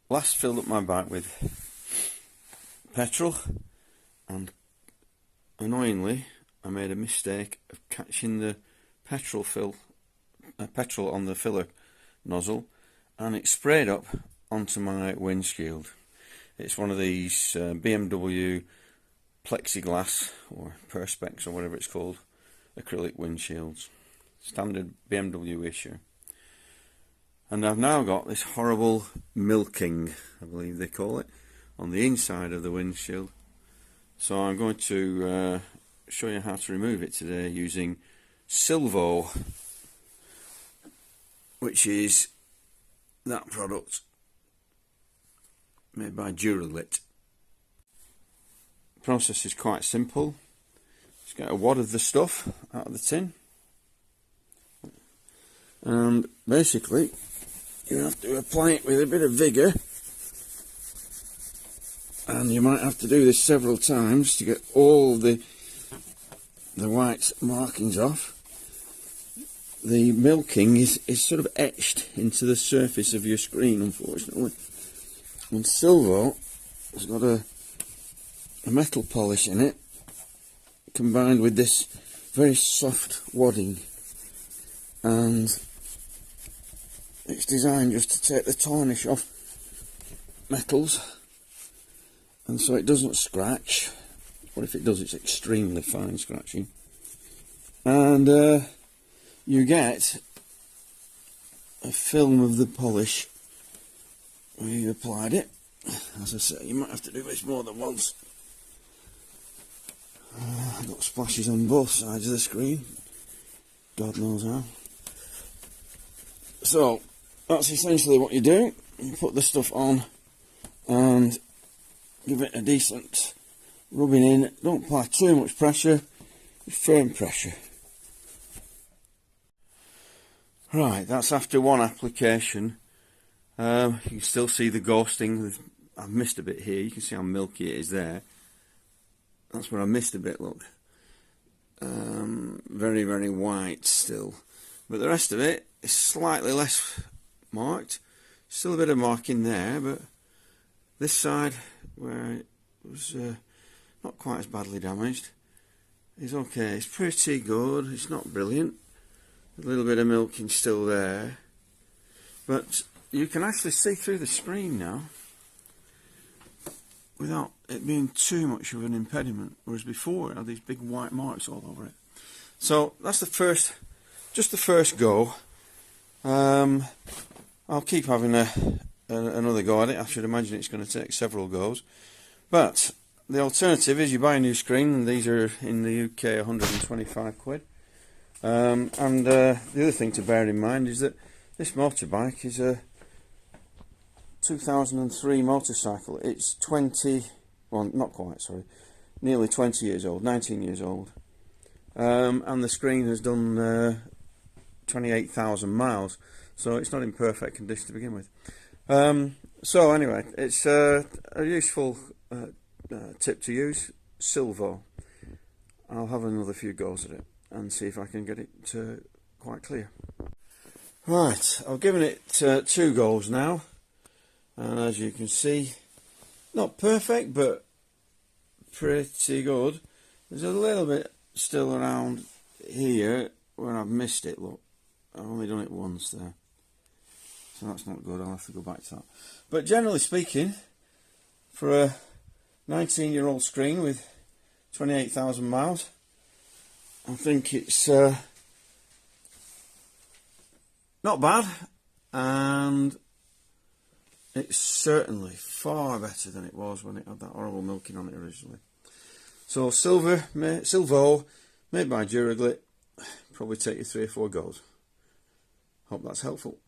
last filled up my bike with petrol, and annoyingly I made a mistake of catching the petrol on the filler nozzle, and it sprayed up onto my windshield. It's one of these BMW plexiglas or perspex or whatever it's called, acrylic windshields, standard BMW issue. And I've now got this horrible milking, I believe they call it, on the inside of the windshield. So I'm going to show you how to remove it today using Silvo, which is that product made by Duraglit. The process is quite simple. Just get a wad of the stuff out of the tin, and basically you have to apply it with a bit of vigour, and you might have to do this several times to get all the white markings off. The milking is sort of etched into the surface of your screen, unfortunately. And Silvo has got a metal polish in it, combined with this very soft wadding, and it's designed just to take the tarnish off metals, and so it doesn't scratch. Or if it does, it's extremely fine scratching. And you get a film of the polish where you applied it. As I say, you might have to do this more than once. I've got splashes on both sides of the screen, God knows how. So that's essentially what you do. You put the stuff on and give it a decent rubbing in. Don't apply too much pressure, firm pressure. Right, that's after one application. You can still see the ghosting. I've missed a bit here. You can see how milky it is there. That's where I missed a bit, look. Very, very white still. But the rest of it is slightly less marked. Still a bit of marking there, but this side, where it was not quite as badly damaged, is okay. It's pretty good. It's not brilliant. A little bit of milking still there. But you can actually see through the screen now without it being too much of an impediment, whereas before it had these big white marks all over it. So that's just the first go. I'll keep having another go at it. I should imagine it's going to take several goes. But the alternative is you buy a new screen, and these are in the UK 125 quid. And the other thing to bear in mind is that this motorbike is a 2003 motorcycle. It's not quite, sorry, nearly 20 years old, 19 years old. And the screen has done 28,000 miles, so it's not in perfect condition to begin with. So anyway, it's a useful tip to use, Silvo. I'll have another few goes at it and see if I can get it quite clear. Right, I've given it 2 goes now, and as you can see, not perfect but pretty good. There's a little bit still around here where I've missed it, look. I've only done it once there, so that's not good. I'll have to go back to that. But generally speaking, for a 19-year-old screen with 28,000 miles, I think it's not bad, and it's certainly far better than it was when it had that horrible milking on it originally. So Silvo, made by Duraglit, probably take you 3 or 4 goes. Hope that's helpful.